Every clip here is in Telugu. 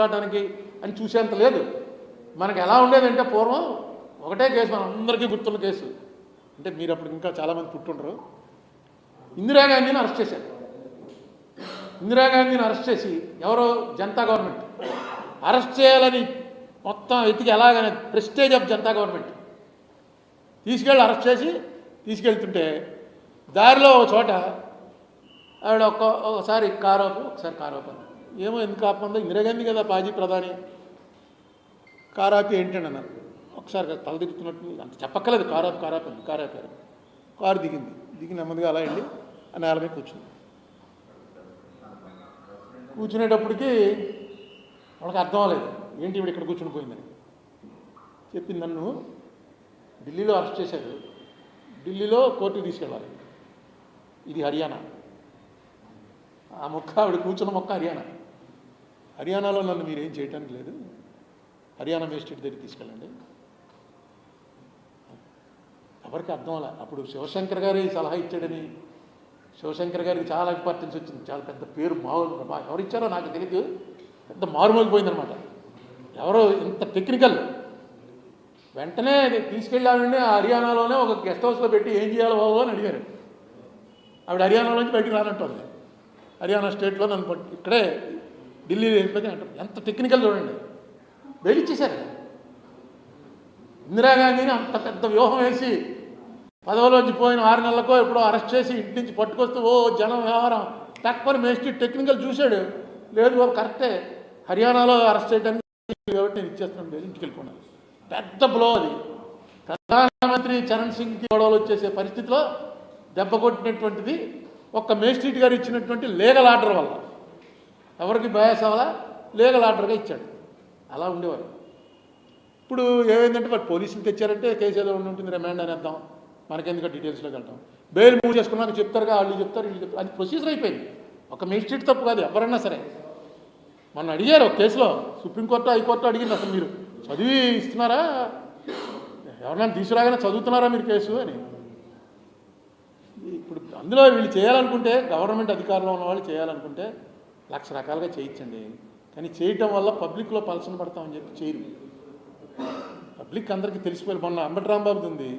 రావడానికి అని చూసేంత లేదు. మనకు ఎలా ఉండేదంటే పూర్వం ఒకటే కేసు, మన అందరికీ గుర్తున్న కేసు అంటే మీరు అప్పుడు ఇంకా చాలామంది పుట్టుండరు. ఇందిరాగాంధీని అరెస్ట్ చేశారు. ఇందిరాగాంధీని అరెస్ట్ చేసి ఎవరో జనతా గవర్నమెంట్ అరెస్ట్ చేయాలని మొత్తం ఎత్తికి ఎలాగనే ప్రెస్టేజ్ ఆఫ్ జనతా గవర్నమెంట్ తీసుకెళ్ళి అరెస్ట్ చేసి తీసుకెళ్తుంటే దారిలో ఒక చోట ఆవిడ ఒకసారి కారోపు ఒకసారి కారోపు ఏమో ఎందుకు ఆపందో, ఇందిరాగాంధీ కదా మాజీ ప్రధాని, కారాపి ఏంటండి అన్నారు. ఒకసారి తలదిక్కుతున్నట్టు అంత చెప్పక్కలేదు, కారాపారు. కారు దిగి నెమ్మదిగా అలా వెళ్ళి ఆ నేల మీద కూర్చునేటప్పటికి వాళ్ళకి అర్థం అవ్వలేదు, ఏంటి ఇప్పుడు ఇక్కడ కూర్చుని పోయిందని. చెప్పింది, నన్ను ఢిల్లీలో అరెస్ట్ చేశారు, ఢిల్లీలో కోర్టుకు తీసుకెళ్ళాలి, ఇది హర్యానా. ఆ మొక్క ఆవిడ కూర్చున్న మొక్క హర్యానాలో నన్ను మీరేం చేయటానికి లేదు, హర్యానా మేజిస్ట్రేట్ దగ్గరికి తీసుకెళ్ళండి. ఎవరికి అర్థం అలా. అప్పుడు శివశంకర్ గారి సలహా ఇచ్చాడని, శివశంకర్ గారికి చాలా ఇంపార్టెన్స్ వచ్చింది, చాలా పెద్ద పేరు ఎవరు ఇచ్చారో నాకు తెలియదు, పెద్ద మారుమోగిపోయిందనమాట. ఎవరో ఇంత టెక్నికల్. వెంటనే తీసుకెళ్ళాలని హర్యానాలోనే ఒక గెస్ట్ హౌస్లో పెట్టి ఏం చేయాలో బాబు అని అడిగారు. ఆవిడ హర్యానాలోంచి బయటికి రానంటుంది, హర్యానా స్టేట్లో నన్ను ఇక్కడే ఢిల్లీ వెళ్ళిపోతే అంటారు. ఎంత టెక్నికల్ చూడండి. బెయిల్ ఇచ్చేశారు. ఇందిరాగాంధీని అంత పెద్ద వ్యూహం వేసి పదవిలోంచి పోయిన 6 నెలలకో ఎప్పుడో అరెస్ట్ చేసి ఇంటి నుంచి పట్టుకొస్తూ జనం వ్యవహారం తక్కువ మేజిస్ట్రేట్ టెక్నికల్ చూశాడు, లేదు బాబు కరెక్టే, హర్యానాలో అరెస్ట్ చేయడానికి కాబట్టి నేను ఇచ్చేస్తున్నాను, బెయిల్ ఇంటికి వెళ్ళిపోయినాను. పెద్ద బ్లో అది. ప్రధానమంత్రి చరణ్ సింగ్కి గొడవలు వచ్చేసే పరిస్థితిలో దెబ్బ కొట్టినటువంటిది ఒక్క మేజిస్ట్రేట్ గారు ఇచ్చినటువంటి లీగల్ ఆర్డర్ వల్ల. ఎవరికి బయాస్ అవ్వాలా, లీగల్ ఆర్డర్గా ఇచ్చాడు. అలా ఉండేవారు. ఇప్పుడు ఏమైందంటే వాళ్ళు పోలీసులు తెచ్చారంటే కేసు ఏదో ఉంటుంది, రిమాండ్ అనేద్దాం, మనకెందుకు డీటెయిల్స్లోకి వెళ్తాం. బెయిల్ మూవ్ చేసుకున్నాక చెప్తారుగా, వాళ్ళు చెప్తారు వీళ్ళు చెప్తారు, అది ప్రొసీజర్ అయిపోయింది. ఒక మేజిస్ట్రేట్ తప్పు కాదు, ఎవరన్నా సరే. మొన్న అడిగారు ఒక కేసులో, సుప్రీంకోర్టు హైకోర్టు అడిగింది, అసలు మీరు చదివి ఇస్తున్నారా, ఎవరన్నా తీసుకురాగానే చదువుతున్నారా మీరు కేసు అని. ఇప్పుడు అందులో వీళ్ళు చేయాలనుకుంటే, గవర్నమెంట్ అధికారంలో ఉన్న వాళ్ళు చేయాలనుకుంటే 1,00,000 రకాలుగా చేయించండి, కానీ చేయటం వల్ల పబ్లిక్లో పలసన పడతామని చెప్పి చేయరు. పబ్లిక్ అందరికీ తెలిసిపోయి. మొన్న అంబటి రాంబాబుది ఉంది,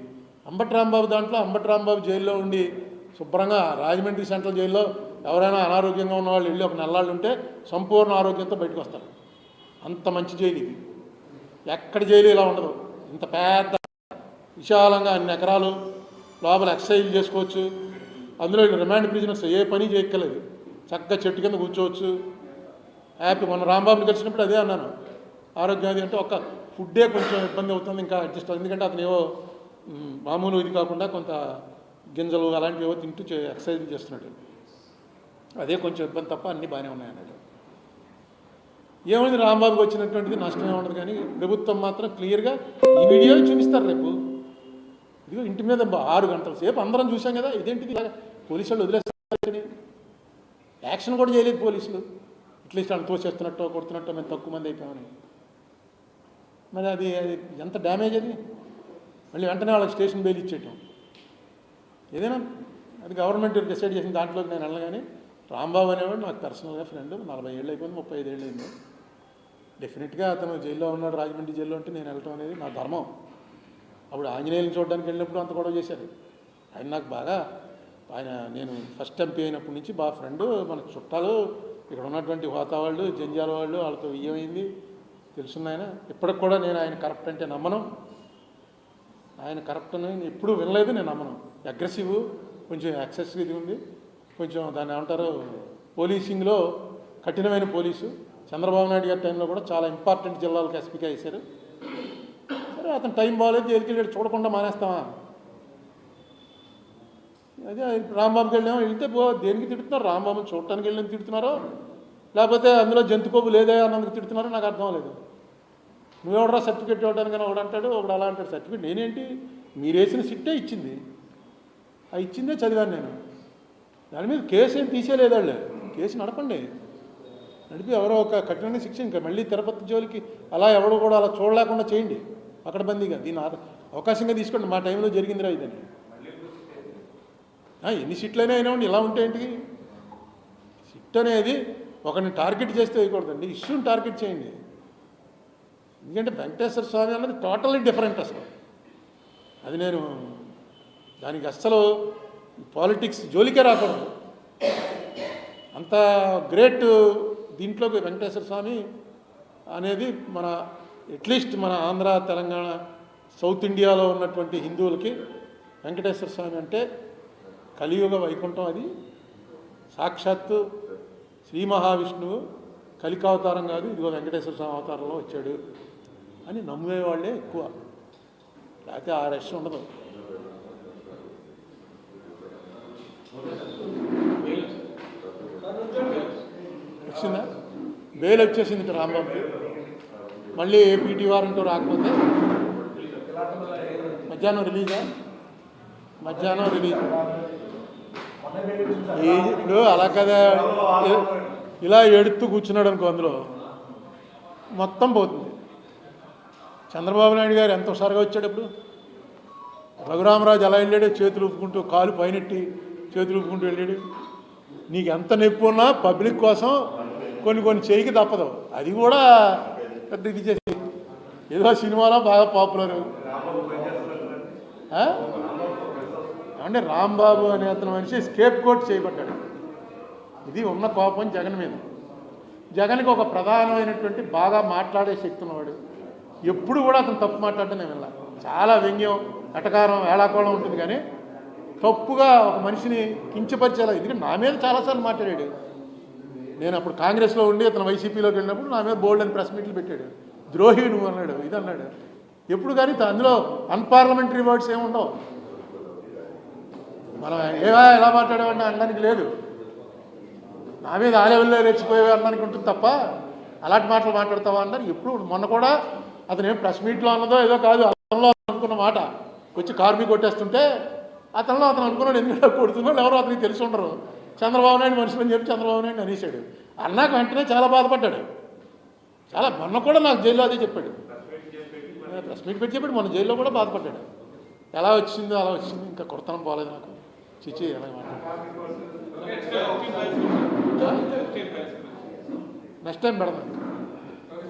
అంబటి రాంబాబు దాంట్లో అంబటి రాంబాబు జైల్లో ఉండి శుభ్రంగా రాజమండ్రి సెంట్రల్ జైల్లో ఎవరైనా అనారోగ్యంగా ఉన్న వాళ్ళు వెళ్ళి ఒక నెలలు ఉంటే సంపూర్ణ ఆరోగ్యంతో బయటకు వస్తారు. అంత మంచి జైలు ఇది. ఎక్కడ జైలు ఇలా ఉండదు. ఇంత పెద్ద విశాలంగా అన్ని ఎకరాలు, లోపల ఎక్సర్సైజ్ చేసుకోవచ్చు. అందులో రిమాండ్ ప్రిజనర్స్ ఏ పని చేయక్కలేదు, చక్కగా చెట్టు కింద కూర్చోవచ్చు, హ్యాపీ. మన రాంబాబుని కలిసినప్పుడు అదే అన్నాను, ఆరోగ్యం అది అంటే ఒక ఫుడ్డే కొంచెం ఇబ్బంది అవుతుంది, ఇంకా అడ్జస్ట్ అవుతుంది, ఎందుకంటే అతను ఏవో మామూలు ఇది కాకుండా కొంత గింజలు అలాంటివి ఏవో తింటూ ఎక్సర్సైజ్ చేస్తున్నాడు, అదే కొంచెం ఇబ్బంది తప్ప అన్నీ బాగానే ఉన్నాయన్నాడు. ఏమైంది, రాంబాబుకి వచ్చినటువంటిది నష్టమే ఉండదు, కానీ ప్రభుత్వం మాత్రం క్లియర్గా ఈ వీడియో చూపిస్తారు రేపు. ఇదిగో ఇంటి మీద 6 గంటల సేపు అందరం చూసాం కదా, ఇదేంటిది ఇలాగా పోలీసు వాళ్ళు వదిలేస్తారు, యాక్షన్ కూడా చేయలేదు పోలీసులు. అట్లీస్ట్ వాళ్ళు తోసేస్తున్నట్టో కొడుతున్నట్టో మేము తక్కువ మంది అయిపోయామని. మరి అది ఎంత డ్యామేజ్ అది. మళ్ళీ వెంటనే వాళ్ళకి స్టేషన్ బెయిల్ ఇచ్చేయటం ఏదైనా అది గవర్నమెంట్ డిసైడ్ చేసిన దాంట్లోకి నేను వెళ్ళగానే, రాంబాబు అనేవాడు నాకు పర్సనల్గా ఫ్రెండ్, 40 ఏళ్ళు అయిపోయింది, 35 ఏళ్ళు అయింది. డెఫినెట్గా అతను జైల్లో ఉన్నాడు, రాజమండ్రి జైల్లో ఉంటే నేను వెళ్ళటం అనేది నా ధర్మం. అప్పుడు ఆంజనేయులను చూడడానికి వెళ్ళినప్పుడు అంత గొడవ చేశారు. ఆయన నాకు బాగా, నేను ఫస్ట్ ఎంపీ అయినప్పటి నుంచి బాగా ఫ్రెండ్, మనకు చుట్టాలు, ఇక్కడ ఉన్నటువంటి హోతా వాళ్ళు, జంజాల వాళ్ళు, వాళ్ళతో వియ్యమైంది, తెలుసున్న ఆయన. ఇప్పటికి కూడా నేను ఆయన కరప్ట్ అంటే నమ్మను, ఆయన కరప్ట్ అని ఎప్పుడూ వినలేదు, నేను నమ్మను. అగ్రెసివ్, కొంచెం ఎక్సెసివ్ ఇది ఉంది, కొంచెం దాన్ని ఏమంటారు పోలీసింగ్లో కఠినమైన పోలీసు. చంద్రబాబు నాయుడు గారి టైంలో కూడా చాలా ఇంపార్టెంట్ జిల్లాలకు ఎస్పీగా వేశారు. సరే అతను టైం బాగాలేదు, జైలుకి వెళ్ళి చూడకుండా మానేస్తామా. అదే రాంబాబుకి వెళ్ళామో వెళ్తే దేనికి తిడుతున్నారు, రాంబాబుని చూడటానికి వెళ్ళిన తిడుతున్నారో, లేకపోతే అందులో జంతుకోపు లేదే అన్నందుకు తిడుతున్నారో నాకు అర్థం లేదు. నువ్వెవడరా సర్టిఫికేట్ ఇవ్వడానికి ఒకడు అంటాడు, ఒకడు అలా అంటాడు. సర్టిఫికేట్ నేనేంటి, మీరు వేసిన సిట్టే ఇచ్చింది, ఆ ఇచ్చిందే చదివాను నేను. దాని మీద కేసు ఏం తీసేయలేదు వాళ్ళు. కేసు నడపండి, నడిపి ఎవరో ఒక కఠినంగా శిక్ష, ఇంకా మళ్ళీ తిరుపతి జోలికి అలా ఎవడో కూడా అలా చూడలేకుండా చేయండి పకడ్బందీగా. దీన్ని అవకాశంగా తీసుకోండి, మా టైంలో జరిగిందిరా ఇదని. ఎన్ని సీట్లైనా అయినా ఇలా ఉంటే ఏంటి, సిట్ అనేది ఒకరిని టార్గెట్ చేస్తే వేయకూడదండి, ఇష్యూని టార్గెట్ చేయండి. ఎందుకంటే వెంకటేశ్వర స్వామి అన్నది టోటల్లీ డిఫరెంట్ అసలు. అది నేను దానికి అస్సలు పాలిటిక్స్ జోలికే రాకూడదు. అంత గ్రేట్ దీంట్లోకి వెంకటేశ్వర స్వామి అనేది మన అట్లీస్ట్ మన ఆంధ్ర, తెలంగాణ, సౌత్ ఇండియాలో ఉన్నటువంటి హిందువులకి వెంకటేశ్వర స్వామి అంటే కలియుగ వైకుంఠం. అది సాక్షాత్తు శ్రీ మహావిష్ణువు కలికావతారం కాదు, ఇదిగో వెంకటేశ్వర స్వామి అవతారంలో వచ్చాడు అని నమ్మేవాళ్ళే ఎక్కువ, లేకపోతే ఆ రష్ ఉండదు. వచ్చిందా? బెయిల్ వచ్చేసింది రాంబాబుకి. మళ్ళీ పీటీ వారంటూ రాకపోతే మధ్యాహ్నం రిలీజా? మధ్యాహ్నం రిలీజ్. ఇప్పుడు అలా కదా, ఇలా ఎడుతూ కూర్చున్నాడు అనుకో, అందులో మొత్తం పోతుంది. చంద్రబాబు నాయుడు గారు ఎంత హుషారుగా వచ్చాడు. ఇప్పుడు రఘురామరాజు ఎలా వెళ్ళాడు, చేతులు ఊపుకుంటూ, కాలు పైనెట్టి చేతులు ఊపుకుంటూ వెళ్ళాడు. నీకు ఎంత నొప్పి ఉన్నా పబ్లిక్ కోసం కొన్ని చేయకి తప్పదు. అది కూడా పెద్ద ఇది చేసి ఏదో సినిమాలో బాగా పాపులర్. అంటే రాంబాబు అనే అతను మనిషి స్కేప్ కోట్ చేయబడ్డాడు. ఇది ఉన్న కోపం జగన్ మీద. జగన్కి ఒక ప్రధానమైనటువంటి బాగా మాట్లాడే శక్తి ఉన్నవాడు. ఎప్పుడు కూడా అతను తప్పు మాట్లాడటం నేను వెళ్ళా. చాలా వ్యంగ్యం, ఎటకారం, వేళాకోళం ఉంటుంది, కానీ తప్పుగా ఒక మనిషిని కించపరిచేలా. ఎందుకంటే నా మీద చాలాసార్లు మాట్లాడాడు. నేను అప్పుడు కాంగ్రెస్లో ఉండి అతను వైసీపీలోకి వెళ్ళినప్పుడు నా మీద బోల్డ్ అని ప్రెస్ మీట్లు పెట్టాడు. ద్రోహి నువ్వు అన్నాడు, ఇది అన్నాడు. ఎప్పుడు కానీ అందులో అన్పార్లమెంటరీ వర్డ్స్ ఏముండవు. మనం ఎలా మాట్లాడేవాడిని అనడానికి లేదు. నా మీద ఆ లెవెల్లో రెచ్చిపోయేవి అనడానికి ఉంటుంది తప్ప అలాంటి మాటలు మాట్లాడతావా అన్నారు. ఎప్పుడు మొన్న కూడా అతను ఏం ప్రెస్ మీట్లో అన్నదో ఏదో కాదు, అతనిలో అనుకున్న మాట వచ్చి కార్మి కొట్టేస్తుంటే అతను అనుకున్నాడు, ఎందుకంటే కొడుతున్నాడు ఎవరో అతనికి తెలిసి ఉండరు. చంద్రబాబు నాయుడు మనుషులని చెప్పి చంద్రబాబు నాయుడు అనేసాడు. అన్నాక వెంటనే చాలా బాధపడ్డాడు. చాలా మొన్న కూడా నాకు జైల్లో అదే చెప్పాడు, ప్రెస్ మీట్ పెట్టి చెప్పాడు. మొన్న జైల్లో కూడా బాధపడ్డాడు. ఎలా వచ్చిందో అలా వచ్చింది, ఇంకా కొడతనం పోలేదు నాకు, చిచి ఎలా మాట్లాడు. నెక్స్ట్ టైం పెడదాం.